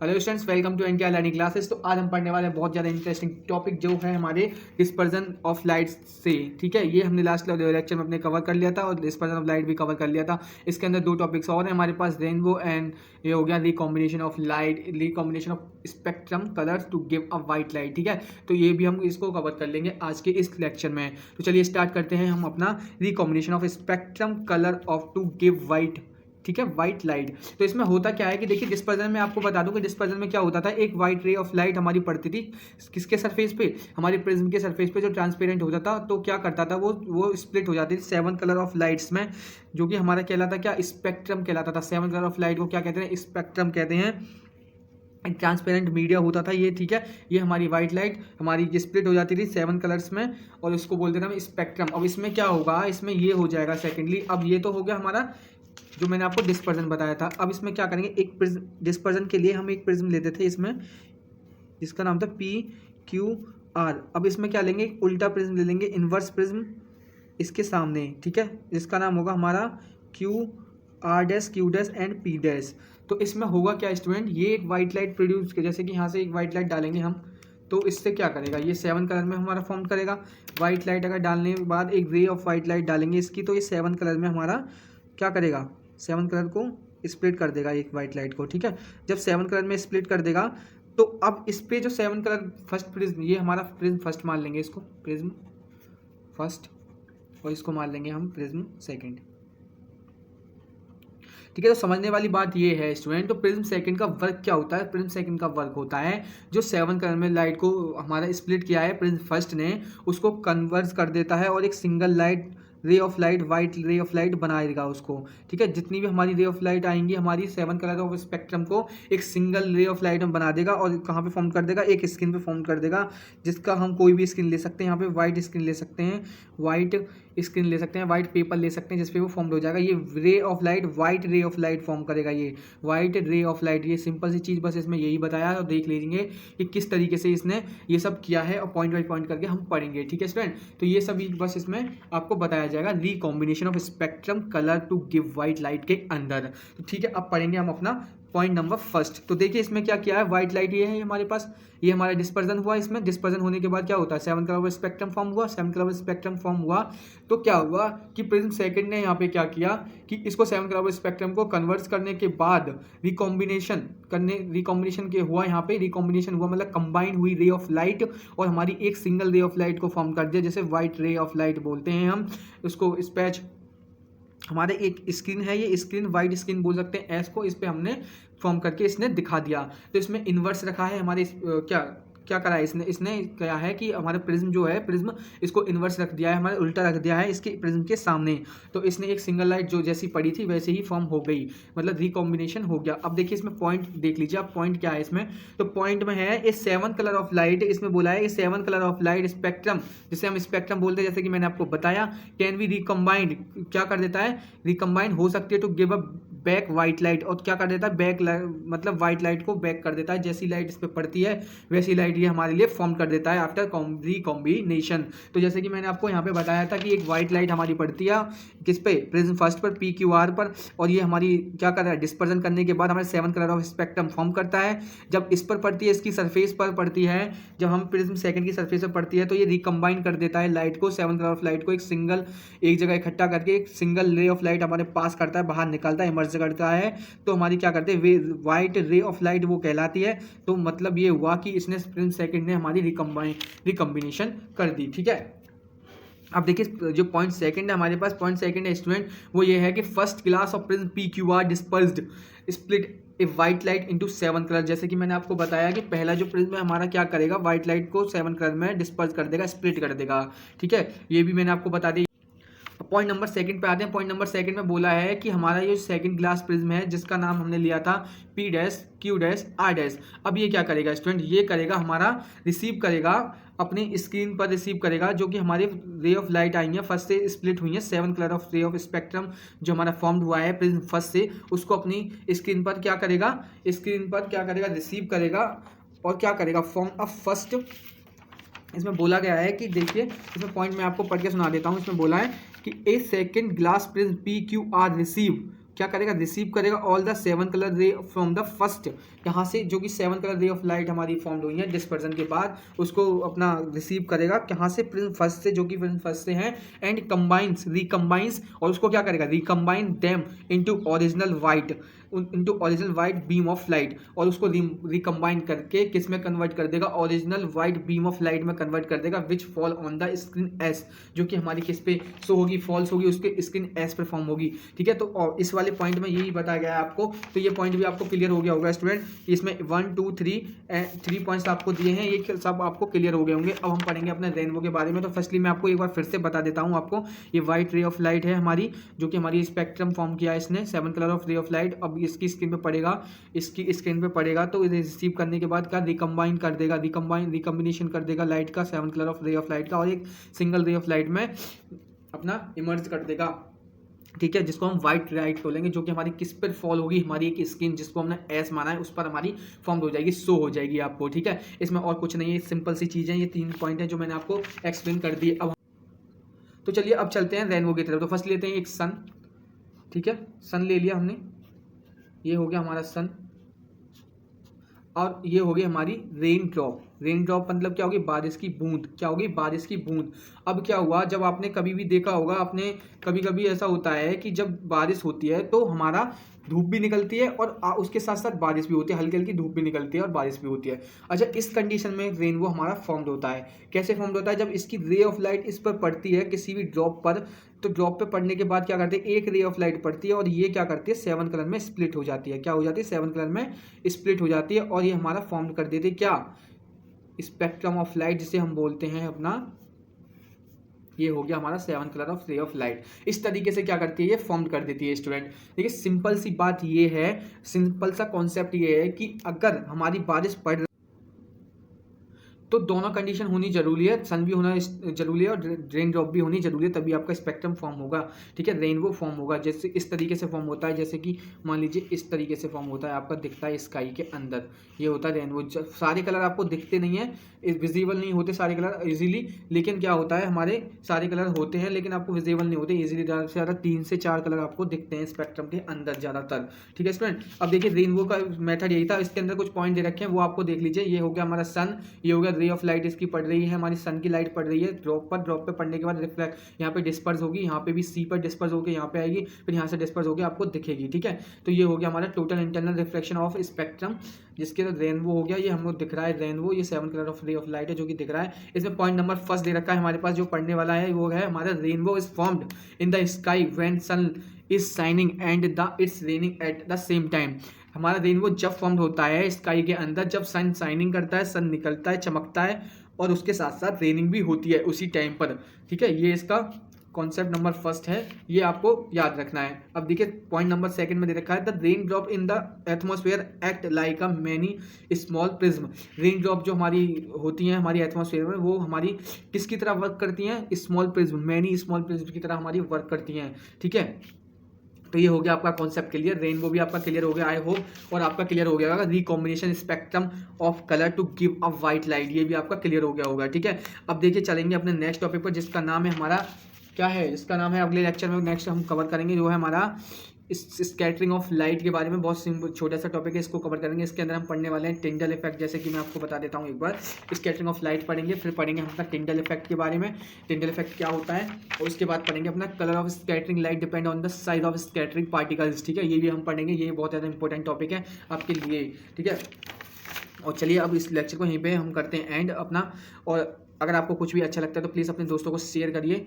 Hello students, welcome to NTR learning classes. तो आज हम पढ़ने वाले हैं बहुत ज़्यादा इंटरेस्टिंग टॉपिक जो है हमारे डिस्पर्जन ऑफ लाइट से। ठीक है, ये हमने लास्ट लेक्चर में अपने कवर कर लिया था और डिस्पर्जन ऑफ लाइट भी कवर कर लिया था। इसके अंदर दो टॉपिक्स और हैं हमारे पास, रेनबो एंड ये हो गया recombination of light, recombination of spectrum colours to give a white light. ठीक है, तो ये भी हम इसको कवर कर लेंगे आज के इस लेक्चर में। तो चलिए स्टार्ट करते हैं हम अपना recombination of spectrum colour of to give white. ठीक है, वाइट लाइट। तो इसमें होता क्या है कि देखिए, डिस्पर्जन में आपको बता दूं कि डिस्पर्जन में क्या होता था, एक वाइट रे ऑफ लाइट हमारी पड़ती थी किसके सरफेस पे, हमारे प्रिज्म के सरफेस पे जो ट्रांसपेरेंट होता था। तो क्या करता था, वो स्प्लिट हो जाती थी 7 कलर ऑफ लाइट्स में, जो कि हमारा कहलाता क्या, स्पेक्ट्रम कहलाता था। 7 कलर ऑफ लाइट को क्या कहते हैं, स्पेक्ट्रम कहते हैं। ट्रांसपेरेंट मीडिया होता था ये। ठीक है, ये हमारी वाइट लाइट हमारी स्प्लिट हो जाती थी 7 कलर्स में और इसको बोलते थे हम स्पेक्ट्रम। अब इसमें क्या होगा, इसमें ये हो जाएगा सेकेंडली। अब ये तो हो गया हमारा जो मैंने आपको डिस्पर्जन बताया था। अब इसमें क्या करेंगे, एक प्रिज्म डिस्पर्जन के लिए हम एक प्रिज्म लेते थे इसमें, जिसका नाम था PQR। अब इसमें क्या लेंगे, एक उल्टा प्रिज्म ले लेंगे, इन्वर्स प्रिज्म इसके सामने। ठीक है, जिसका नाम होगा हमारा QR' Q' एंड P'। तो इसमें होगा क्या स्टूडेंट, ये एक वाइट लाइट प्रोड्यूस, जैसे कि यहाँ से एक वाइट लाइट डालेंगे हम, तो इससे क्या करेगा, ये 7 कलर में हमारा फॉर्म करेगा। वाइट लाइट अगर डालने के बाद एक रे ऑफ वाइट लाइट डालेंगे इसकी, तो ये 7 कलर में हमारा क्या करेगा, 7 कलर को स्प्लिट कर देगा एक वाइट लाइट को। ठीक है, जब 7 कलर में स्प्लिट कर देगा, तो अब इस पे जो 7 कलर फर्स्ट प्रिज्म, ये हमारा प्रिज्म फर्स्ट मान लेंगे इसको, प्रिज्म फर्स्ट, और इसको मान लेंगे हम प्रिज्म सेकंड। ठीक है, तो समझने वाली बात ये है स्टूडेंट, तो प्रिज्म सेकंड का वर्क क्या होता है, प्रिज्म सेकंड का वर्क होता है जो 7 कलर में लाइट को हमारा स्प्लिट किया है प्रिज्म फर्स्ट ने, उसको कन्वर्ज कर देता है और एक single light ray of light, white ray of light बनाएगा उसको। ठीक है, जितनी भी हमारी रे ऑफ लाइट आएंगी हमारी 7 कलर ऑफ स्पेक्ट्रम को एक सिंगल रे ऑफ लाइट में बना देगा और कहाँ पे फॉर्म कर देगा, एक स्क्रीन पे फॉर्म कर देगा, जिसका हम कोई भी स्क्रीन ले सकते हैं। यहाँ पे वाइट स्क्रीन ले सकते हैं, वाइट स्क्रीन ले सकते हैं, वाइट पेपर ले सकते हैं, जिसपे वो फॉर्म हो जाएगा। ये ray of light, white ray of light form करेगा, ये वाइट रे ऑफ लाइट। ये सिंपल सी चीज़ बस इसमें यही बताया है और देख लीजिए कि किस तरीके से इसने ये सब किया है और पॉइंट बाई पॉइंट करके हम पढ़ेंगे। ठीक है स्टूडेंट, तो ये सब बस इसमें आपको बताया जाएगा recombination of spectrum colour to give white light के अंदर। तो ठीक है, अब पढ़ेंगे हम अपना पॉइंट नंबर फर्स्ट। तो देखिए इसमें क्या किया है, व्हाइट लाइट ये है हमारे पास, ये हमारा डिस्पर्जन हुआ। इसमें डिस्पर्जन होने के बाद क्या होता है, 7 कलर स्पेक्ट्रम फॉर्म हुआ। 7 कलर स्पेक्ट्रम फॉर्म हुआ तो क्या हुआ कि प्रिज्म सेकंड ने यहाँ पे क्या किया कि इसको 7 कलर स्पेक्ट्रम को कन्वर्ट करने के बाद रिकॉम्बिनेशन के हुआ, यहाँ पे रिकॉम्बिनेशन हुआ मतलब कंबाइन हुई रे ऑफ लाइट और हमारी एक सिंगल रे ऑफ लाइट को फॉर्म कर दिया, जैसे व्हाइट रे ऑफ लाइट बोलते हैं हम उसको। स्पैच हमारे एक स्क्रीन है, ये स्क्रीन वाइट स्क्रीन बोल सकते हैं एस को, इस पे हमने फॉर्म करके इसने दिखा दिया। तो इसमें इन्वर्स रखा है हमारे क्या करा है इसने क्या है कि हमारा प्रिज्म जो है, प्रिज्म इसको इन्वर्स रख दिया है, हमारे उल्टा रख दिया है इसके प्रिज्म के सामने। तो इसने एक सिंगल लाइट जो जैसी पड़ी थी वैसे ही फॉर्म हो गई, मतलब रिकॉम्बिनेशन हो गया। अब देखिए इसमें पॉइंट देख लीजिए आप, पॉइंट क्या है इसमें, तो पॉइंट में है ये 7 कलर ऑफ लाइट। इसमें बोला है 7 कलर ऑफ लाइट स्पेक्ट्रम, जिसे हम स्पेक्ट्रम बोलते हैं, जैसे कि मैंने आपको बताया, कैन बी रिकम्बाइंड, क्या कर देता है, रिकम्बाइंड हो सकती है to give a back white light. और क्या कर देता है, बैक मतलब वाइट लाइट को बैक कर देता है, जैसी लाइट इस पर पड़ती है वैसी लाइट ये हमारे लिए फॉर्म कर देता है आफ्टर रिकॉम्बिनेशन। तो जैसे कि मैंने आपको यहाँ पे बताया था कि एक वाइट लाइट हमारी पड़ती है किस पे, प्रिज्म फर्स्ट पर, PQR पर, और ये हमारी क्या कर रहा है, डिस्पर्जन करने के बाद हमारे 7 कलर ऑफ स्पेक्ट्रम फॉर्म करता है। जब इस पर पड़ती है, इसकी सरफेस पर पड़ती है, जब हम प्रिज्म सेकंड की सरफेस पर पड़ती है, तो ये रिकम्बाइन कर देता है लाइट को, 7 कलर ऑफ लाइट को एक जगह इकट्ठा करके एक सिंगल रे ऑफ लाइट हमारे पास करता है, बाहर निकलता है, इमर्ज करता है। तो हमारी क्या करते हैं, वाइट रे ऑफ लाइट वो कहलाती है। तो मतलब ये हुआ कि इसने प्रिज्म सेकंड ने हमारी रिकॉम्बिनेशन कर दी। ठीक है, अब देखिए जो पॉइंट सेकंड है हमारे पास, पॉइंट सेकंड है स्टूडेंट, वो ये है कि first class of prism PQR dispersed split A white light into 7 colour. जैसे कि मैंने आपको बताया कि पहला जो प्रिज्म है हमारा क्या करेगा, वाइट लाइट को 7 कलर में डिस्पर्स कर देगा, स्प्लिट कर देगा। ठीक है, ये भी मैंने आपको बता दिया। पॉइंट नंबर सेकंड पे आते हैं। पॉइंट नंबर सेकंड में बोला है कि हमारा ये सेकंड ग्लास प्रिज्म है, जिसका नाम हमने लिया था P', Q', R'। अब ये क्या करेगा स्टूडेंट, ये करेगा हमारा रिसीव करेगा अपनी स्क्रीन पर, रिसीव करेगा जो कि हमारे रे ऑफ लाइट आई हैं फर्स्ट से स्प्लिट हुई हैं, 7 colour of ray of spectrum जो हमारा फॉर्म्ड हुआ है प्रिज्म फर्स्ट से, उसको अपनी स्क्रीन पर क्या करेगा, रिसीव करेगा और क्या करेगा, फॉर्म ऑफ फर्स्ट। इसमें बोला गया है कि देखिए, इसमें पॉइंट मैं आपको पढ़ के सुना देता हूँ। इसमें बोला है कि a second glass prism PQR receive क्या करेगा, रिसीव करेगा all the 7 colour ray from the first, यहाँ से जो कि 7 कलर रे ऑफ लाइट हमारी फॉर्म हुई है डिस्पर्जन के बाद, उसको अपना रिसीव करेगा कहाँ से, प्रिज्म फर्स्ट से, जो कि प्रिज्म फर्स्ट से है, एंड कंबाइंस रिकम्बाइंस, और उसको क्या करेगा, recombine them into original white beam of light, और उसको रिकम्बाइन करके किस में कन्वर्ट कर देगा, original white beam of light में कन्वर्ट कर देगा, विच fall on the screen S, जो कि हमारी किस पे शो होगी, फॉल्स होगी, उसके स्क्रीन एस पे फॉर्म होगी। ठीक है, तो और इस वाले पॉइंट में यही बताया गया है आपको, तो ये पॉइंट भी आपको क्लियर हो गया होगा स्टूडेंट। इसमें 1 2 3 पॉइंट्स आपको दिए हैं, ये सब आपको क्लियर हो गए होंगे। अब हम पढ़ेंगे अपने रेनबो के बारे में। तो फर्स्टली मैं आपको एक बार फिर से बता देता हूँ आपको, ये व्हाइट रे ऑफ लाइट है हमारी, जो कि हमारी स्पेक्ट्रम फॉर्म किया है इसने, 7 colour of ray of light. अब इसकी स्क्रीन पे पड़ेगा, इसकी स्क्रीन पे पड़ेगा, तो इसे रिसीव करने के बाद क्या रिकम्बाइन कर देगा, रिकम्बिनेशन कर देगा लाइट का, 7 colour of ray of light का, और एक सिंगल रे ऑफ लाइट में अपना इमर्ज कर देगा। ठीक है, जिसको हम व्हाइट लाइट बोलेंगे, जो कि हमारी किस पर फॉल होगी, हमारी एक स्क्रीन जिसको हमने एस माना है उस पर हमारी फॉर्म हो जाएगी, शो हो जाएगी आपको। ठीक है, इसमें और कुछ नहीं है, सिंपल सी चीज़ है, ये 3 पॉइंट है जो मैंने आपको एक्सप्लेन कर दिए। अब तो चलिए अब चलते हैं रेनबो की तरफ। तो फर्स्ट लेते हैं एक सन। ठीक है, सन ले लिया हमने, ये हो गया हमारा सन, और ये हो गई हमारी रेन ड्रॉप। रेन ड्रॉप मतलब क्या होगी, बारिश की बूंद, क्या होगी, बारिश की बूंद। अब क्या हुआ, जब आपने कभी भी देखा होगा, आपने कभी कभी ऐसा होता है कि जब बारिश होती है तो हमारा धूप भी निकलती है और उसके साथ साथ बारिश भी होती है, हल्की हल्की धूप भी निकलती है और बारिश भी होती है। अच्छा, इस कंडीशन में रेनबो हमारा फॉर्म्ड होता है। कैसे फॉर्म्ड होता है, जब इसकी रे ऑफ लाइट इस पर पड़ती है किसी भी ड्रॉप पर, तो ड्रॉप पे पड़ने के बाद क्या करते हैं, एक रे ऑफ लाइट पड़ती है और ये क्या करती है, 7 कलर में स्प्लिट हो जाती है। क्या हो जाती है, 7 कलर में स्प्लिट हो जाती है, और ये हमारा फॉर्म कर देते हैं क्या, स्पेक्ट्रम ऑफ लाइट जिसे हम बोलते हैं अपना। ये हो गया हमारा 7 colour of ray of light. इस तरीके से क्या करती है, ये फॉर्म कर देती है स्टूडेंट। देखिए सिंपल सी बात ये है, सिंपल सा कॉन्सेप्ट ये है कि अगर हमारी बारिश पड़ तो दोनों कंडीशन होनी जरूरी है, सन भी होना जरूरी है और रेन ड्रॉप भी होनी जरूरी है, तभी आपका स्पेक्ट्रम फॉर्म होगा। ठीक है, रेनबो फॉर्म होगा। जैसे इस तरीके से फॉर्म होता है, जैसे कि मान लीजिए इस तरीके से फॉर्म होता है, आपका दिखता है स्काई के अंदर, ये होता है रेनबो। सारे कलर आपको दिखते नहीं है, विजिबल नहीं होते सारे कलर इजीली, लेकिन क्या होता है, हमारे सारे कलर होते हैं लेकिन आपको विजिबल नहीं होते इजीली। ज़्यादा से ज़्यादा 3 से 4 कलर आपको दिखते हैं स्पेक्ट्रम के अंदर ज़्यादातर। ठीक है स्टूडेंट, अब देखिए रेनबो का मेथड यही था। इसके अंदर कुछ पॉइंट दे रखे हैं, वो आपको देख लीजिए। ये हो गया हमारा सन, ये हो गया रे ऑफ लाइट इसकी पड़ रही है, हमारी सन की लाइट पड़ रही है ड्रॉप पर। ड्रॉप पे पड़ने के बाद रिफ्लेक्ट यहाँ पे डिस्पर्स होगी, यहाँ पे भी सी पर डिस्पर्स होकर यहाँ पे आएगी, फिर यहाँ से डिस्पर्स होकर आपको दिखेगी। ठीक है, तो ये हो गया हमारा total internal reflection of spectrum, जिसके तो रेनबो हो गया। ये हमको दिख रहा है रेनबो, ये 7 colour of ray of light है जो कि दिख रहा है। इसमें पॉइंट नंबर फर्स्ट दे रखा है हमारे पास, जो पढ़ने वाला है वो है हमारा rainbow is formed in the sky when sun is shining and the it's raining at the same time. हमारा रेनबो जब फॉर्म्ड होता है स्काई के अंदर, जब सन शाइनिंग करता है, सन निकलता है, चमकता है, और उसके साथ साथ रेनिंग भी होती है उसी टाइम पर। ठीक है, ये इसका कॉन्सेप्ट नंबर फर्स्ट है, ये आपको याद रखना है। अब देखिए पॉइंट नंबर सेकंड में दे रखा है, the rain drop in the atmosphere act like a many small prism. Rain drop जो हमारी होती हैं हमारी एटमॉस्फेयर में, वो हमारी किसकी तरह वर्क करती हैं, small prism, many small prism की तरह हमारी वर्क करती हैं। ठीक है, तो ये हो गया आपका कॉन्सेप्ट क्लियर, रेनबो भी आपका क्लियर हो गया आई होप, और आपका क्लियर हो गया होगा recombination spectrum of colour to give a white light, ये भी आपका क्लियर हो गया होगा। ठीक है, अब देखिए चलेंगे अपने नेक्स्ट टॉपिक पर, जिसका नाम है हमारा क्या है, इसका नाम है अगले लेक्चर में नेक्स्ट हम कवर करेंगे, जो है हमारा स्कैटरिंग ऑफ लाइट के बारे में। बहुत सिंपल छोटा सा टॉपिक है, इसको कवर करेंगे। इसके अंदर हम पढ़ने वाले हैं टिंडल इफेक्ट, जैसे कि मैं आपको बता देता हूँ एक बार। स्कैटरिंग ऑफ लाइट पढ़ेंगे, फिर पढ़ेंगे हम अपना टिंडल इफेक्ट के बारे में, टिंडल इफेक्ट क्या होता है, और उसके बाद पढ़ेंगे अपना colour of scattering light depend on the size of scattering particles. ठीक है, ये भी हम पढ़ेंगे, ये बहुत ज़्यादा इंपॉर्टेंट टॉपिक है आपके लिए। ठीक है, और चलिए अब इस लेक्चर को यहीं पे हम करते हैं एंड अपना। और अगर आपको कुछ भी अच्छा लगता है तो प्लीज़ अपने दोस्तों को शेयर करिए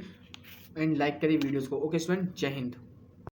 एंड लाइक करिए वीडियोज़ को। ओके स्टूडेंट, जय हिंद।